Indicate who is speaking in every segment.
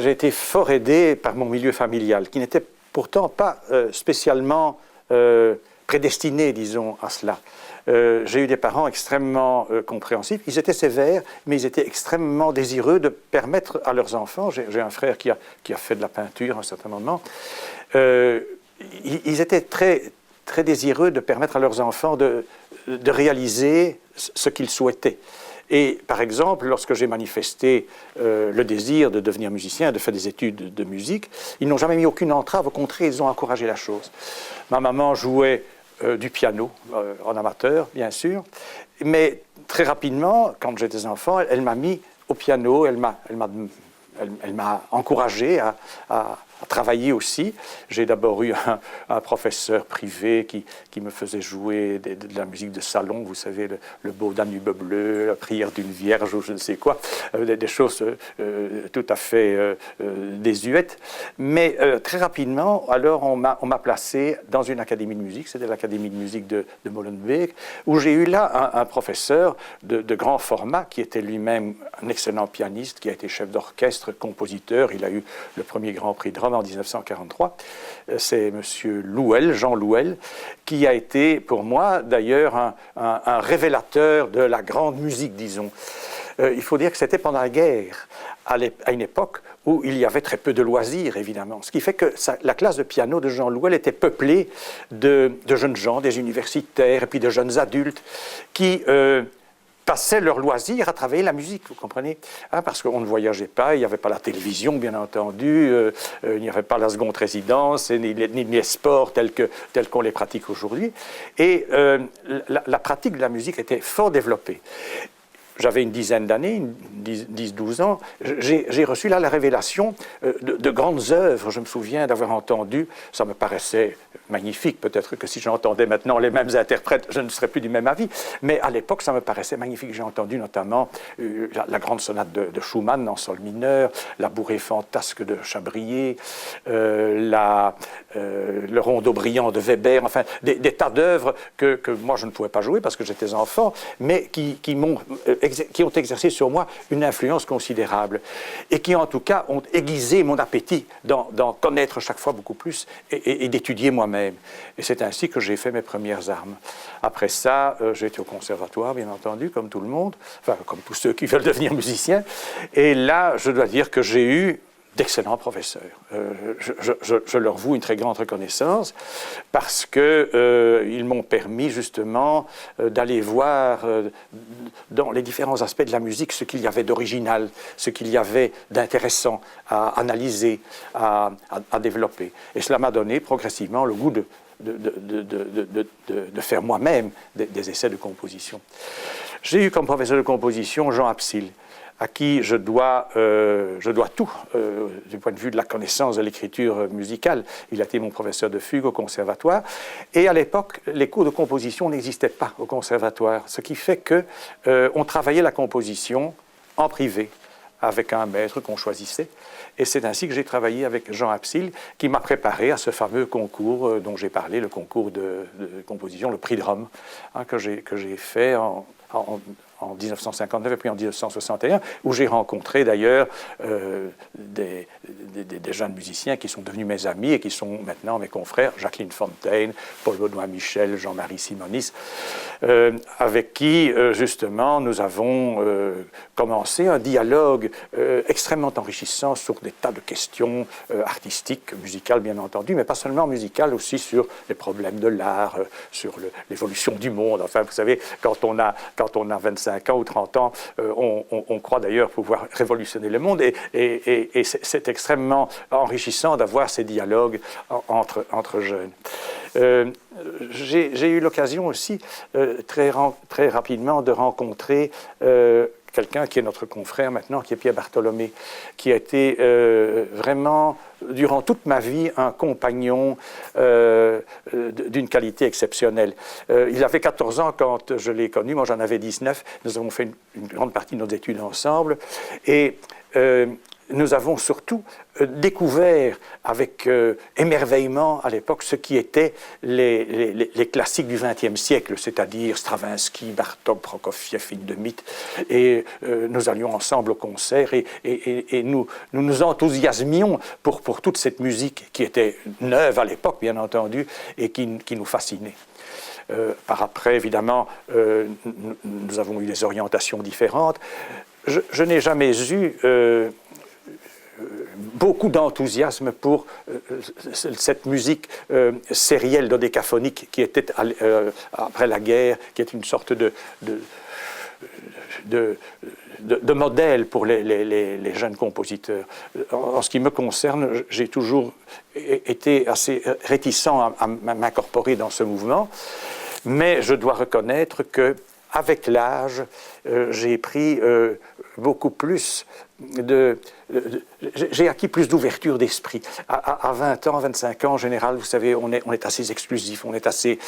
Speaker 1: j'ai été fort aidé par mon milieu familial, qui n'était pourtant pas spécialement prédestiné, disons, à cela. J'ai eu des parents extrêmement compréhensifs. Ils étaient sévères, mais ils étaient extrêmement désireux de permettre à leurs enfants, j'ai un frère qui a fait de la peinture à un certain moment, ils étaient très, très désireux de permettre à leurs enfants de réaliser ce qu'ils souhaitaient. Et par exemple, lorsque j'ai manifesté le désir de devenir musicien, de faire des études de musique, ils n'ont jamais mis aucune entrave, au contraire, ils ont encouragé la chose. Ma maman jouait du piano, en amateur, bien sûr, mais très rapidement, quand j'étais enfant, elle m'a mis au piano, elle m'a encouragé à travailler aussi. J'ai d'abord eu un professeur privé qui me faisait jouer de la musique de salon, vous savez, le beau Danube bleu, la prière d'une vierge ou je ne sais quoi, des choses tout à fait désuètes. Mais très rapidement, alors on m'a placé dans une académie de musique, c'était l'académie de musique de Molenbeek, où j'ai eu là un professeur de grand format qui était lui-même un excellent pianiste, qui a été chef d'orchestre, compositeur. Il a eu le premier Grand Prix de Rome en 1943. C'est M. Louel, Jean Louel, qui a été pour moi d'ailleurs un révélateur de la grande musique, disons. Il faut dire que c'était pendant la guerre, à une époque où il y avait très peu de loisirs, évidemment. Ce qui fait que la classe de piano de Jean Louel était peuplée de jeunes gens, des universitaires et puis de jeunes adultes qui passaient leur loisir à travailler la musique, vous comprenez, hein, parce qu'on ne voyageait pas, il n'y avait pas la télévision, bien entendu, il n'y avait pas la seconde résidence, ni les sports tels qu'on les pratique aujourd'hui. Et la pratique de la musique était fort développée. J'avais une dizaine d'années, 10-12 ans, j'ai reçu là la révélation de grandes œuvres. Je me souviens d'avoir entendu, ça me paraissait magnifique, peut-être que si j'entendais maintenant les mêmes interprètes, je ne serais plus du même avis, mais à l'époque, ça me paraissait magnifique. J'ai entendu notamment la grande sonate de Schumann en sol mineur, la bourrée fantasque de Chabrier, le rondo brillant de Weber, enfin, des tas d'œuvres que moi je ne pouvais pas jouer parce que j'étais enfant, mais qui ont exercé sur moi une influence considérable et qui en tout cas ont aiguisé mon appétit d'en connaître chaque fois beaucoup plus et d'étudier moi-même. Et c'est ainsi que j'ai fait mes premières armes. Après ça, j'ai été au conservatoire, bien entendu, comme tout le monde, enfin comme tous ceux qui veulent devenir musiciens. Et là, je dois dire que j'ai eu d'excellents professeurs. Je leur voue une très grande reconnaissance parce qu'ils m'ont permis justement d'aller voir dans les différents aspects de la musique ce qu'il y avait d'original, ce qu'il y avait d'intéressant à analyser, à développer. Et cela m'a donné progressivement le goût de faire moi-même des essais de composition. J'ai eu comme professeur de composition Jean Absil, à qui je dois tout, du point de vue de la connaissance de l'écriture musicale. Il a été mon professeur de fugue au conservatoire. Et à l'époque, les cours de composition n'existaient pas au conservatoire, ce qui fait qu'on travaillait la composition en privé, avec un maître qu'on choisissait. Et c'est ainsi que j'ai travaillé avec Jean Absil, qui m'a préparé à ce fameux concours dont j'ai parlé, le concours de composition, le prix de Rome, hein, que j'ai fait en 1959 et puis en 1961, où j'ai rencontré d'ailleurs des jeunes musiciens qui sont devenus mes amis et qui sont maintenant mes confrères, Jacqueline Fontaine, Paul Baudouin-Michel, Jean-Marie Simonis, avec qui justement nous avons commencé un dialogue extrêmement enrichissant sur des tas de questions artistiques, musicales bien entendu, mais pas seulement musicales, aussi sur les problèmes de l'art, sur l'évolution du monde. Enfin, vous savez, quand on a 25 ans ou 30 ans, on croit d'ailleurs pouvoir révolutionner le monde et c'est extrêmement enrichissant d'avoir ces dialogues entre jeunes. J'ai eu l'occasion aussi très rapidement de rencontrer quelqu'un qui est notre confrère maintenant, qui est Pierre Bartholomé, qui a été vraiment, durant toute ma vie, un compagnon d'une qualité exceptionnelle. Il avait 14 ans quand je l'ai connu, moi j'en avais 19. Nous avons fait une grande partie de nos études ensemble. Et nous avons surtout découvert avec émerveillement à l'époque ce qui étaient les classiques du XXe siècle, c'est-à-dire Stravinsky, Bartók, Prokofiev, Hindemith, et nous allions ensemble au concert et nous enthousiasmions pour toute cette musique qui était neuve à l'époque, bien entendu, et qui nous fascinait. Par après, évidemment, nous avons eu des orientations différentes. Je n'ai jamais eu beaucoup d'enthousiasme pour cette musique sérielle dodécaphonique qui était, après la guerre, qui est une sorte de modèle pour les jeunes compositeurs. En ce qui me concerne, j'ai toujours été assez réticent à m'incorporer dans ce mouvement, mais je dois reconnaître qu'avec l'âge, j'ai pris beaucoup plus j'ai acquis plus d'ouverture d'esprit. À 20 ans, 25 ans, en général, vous savez, on est assez exclusif, on est assez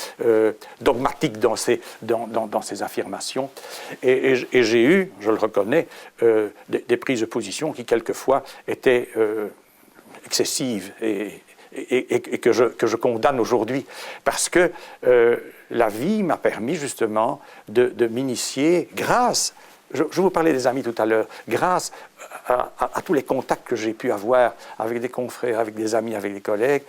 Speaker 1: dogmatique dans ses affirmations. Et j'ai eu, je le reconnais, des prises de position qui, quelquefois, étaient excessives et que je condamne aujourd'hui. Parce que la vie m'a permis, justement, de m'initier grâce. Je vous parlais des amis tout à l'heure. Grâce à tous les contacts que j'ai pu avoir avec des confrères, avec des amis, avec des collègues,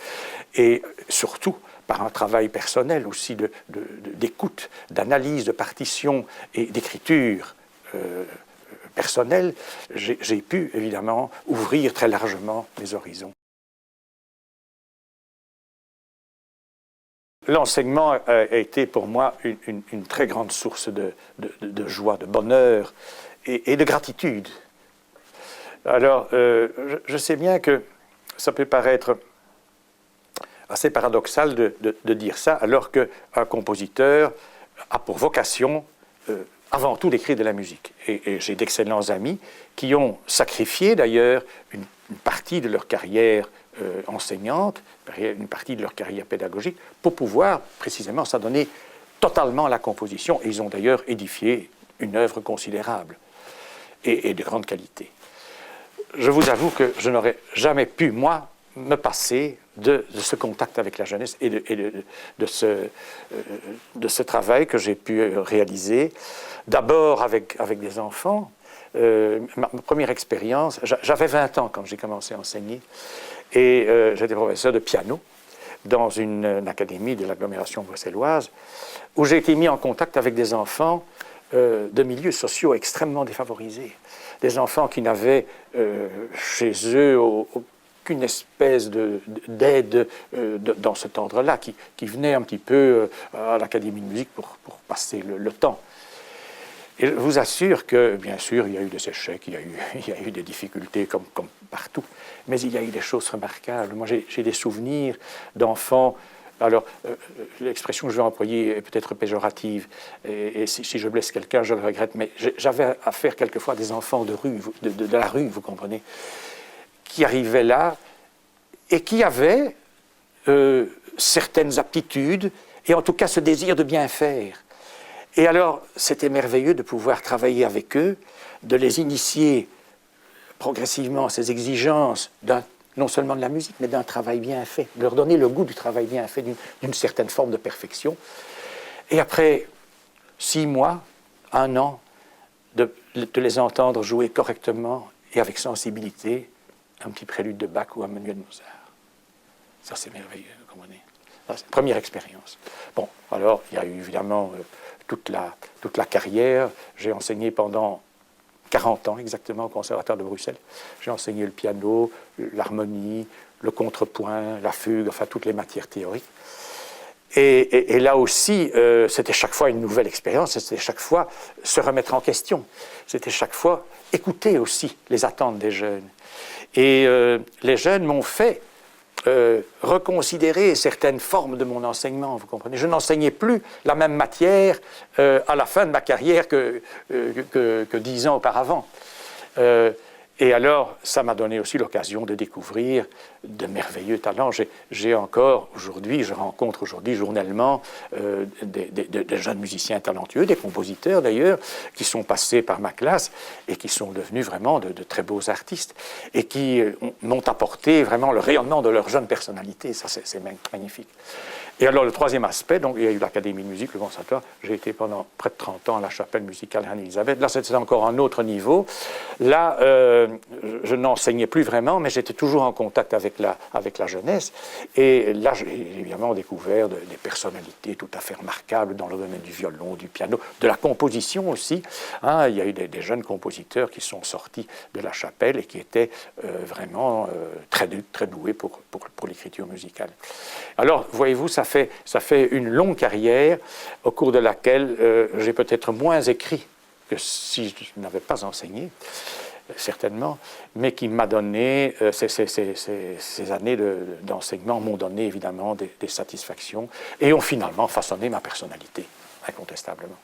Speaker 1: et surtout par un travail personnel aussi d'écoute, d'analyse, de partition et d'écriture personnelle, j'ai pu évidemment ouvrir très largement mes horizons. L'enseignement a été pour moi une très grande source de joie, de bonheur et de gratitude. Alors, je sais bien que ça peut paraître assez paradoxal de dire ça, alors qu'un compositeur a pour vocation, avant tout, d'écrire de la musique. Et j'ai d'excellents amis qui ont sacrifié d'ailleurs une partie de leur carrière enseignante, une partie de leur carrière pédagogique, pour pouvoir précisément s'adonner totalement à la composition. Et ils ont d'ailleurs édifié une œuvre considérable et de grande qualité. Je vous avoue que je n'aurais jamais pu, moi, me passer de ce contact avec la jeunesse et de ce travail que j'ai pu réaliser, d'abord avec des enfants. Ma première expérience, j'avais 20 ans quand j'ai commencé à enseigner, et j'étais professeur de piano dans une académie de l'agglomération bruxelloise, où j'ai été mis en contact avec des enfants de milieux sociaux extrêmement défavorisés, des enfants qui n'avaient chez eux aucune espèce d'aide dans cet ordre-là, qui venaient un petit peu à l'académie de musique pour passer le temps. Et je vous assure que, bien sûr, il y a eu des échecs, il y a eu des difficultés comme partout, mais il y a eu des choses remarquables. Moi, j'ai des souvenirs d'enfants. Alors, l'expression que je vais employer est peut-être péjorative, et si je blesse quelqu'un, je le regrette, mais j'avais affaire quelquefois à des enfants de rue, de la rue, vous comprenez, qui arrivaient là et qui avaient certaines aptitudes, et en tout cas ce désir de bien faire. Et alors, c'était merveilleux de pouvoir travailler avec eux, de les initier progressivement à ces exigences, non seulement de la musique, mais d'un travail bien fait, de leur donner le goût du travail bien fait, d'une certaine forme de perfection. Et après 6 mois, 1 an, de les entendre jouer correctement et avec sensibilité un petit prélude de Bach ou un manuel de Mozart. Ça, c'est merveilleux, vous comprenez. C'est une première expérience. Bon, alors, il y a eu évidemment toute la carrière. J'ai enseigné pendant 40 ans exactement au Conservatoire de Bruxelles. J'ai enseigné le piano, l'harmonie, le contrepoint, la fugue, enfin toutes les matières théoriques. Et là aussi, c'était chaque fois une nouvelle expérience, c'était chaque fois se remettre en question, c'était chaque fois écouter aussi les attentes des jeunes. Et les jeunes m'ont fait reconsidérer certaines formes de mon enseignement, vous comprenez. Je n'enseignais plus la même matière à la fin de ma carrière que 10 ans auparavant. Et alors, ça m'a donné aussi l'occasion de découvrir de merveilleux talents. J'ai encore aujourd'hui, je rencontre aujourd'hui journellement des jeunes musiciens talentueux, des compositeurs d'ailleurs, qui sont passés par ma classe et qui sont devenus vraiment de très beaux artistes et qui m'ont apporté vraiment le rayonnement de leur jeune personnalité. Ça, c'est magnifique. Et alors, le troisième aspect, donc, il y a eu l'Académie de musique, le conservatoire. J'ai été pendant près de 30 ans à la chapelle musicale Anne-Elisabeth. Là, c'était encore un autre niveau. Là, je n'enseignais plus vraiment, mais j'étais toujours en contact avec la jeunesse. Et là, j'ai évidemment découvert des personnalités tout à fait remarquables dans le domaine du violon, du piano, de la composition aussi. Hein, il y a eu des jeunes compositeurs qui sont sortis de la chapelle et qui étaient vraiment très doués pour l'écriture musicale. Alors, voyez-vous, ça fait une longue carrière au cours de laquelle j'ai peut-être moins écrit que si je n'avais pas enseigné, certainement, mais qui m'a donné, ces années d'enseignement m'ont donné évidemment des satisfactions et ont finalement façonné ma personnalité, incontestablement.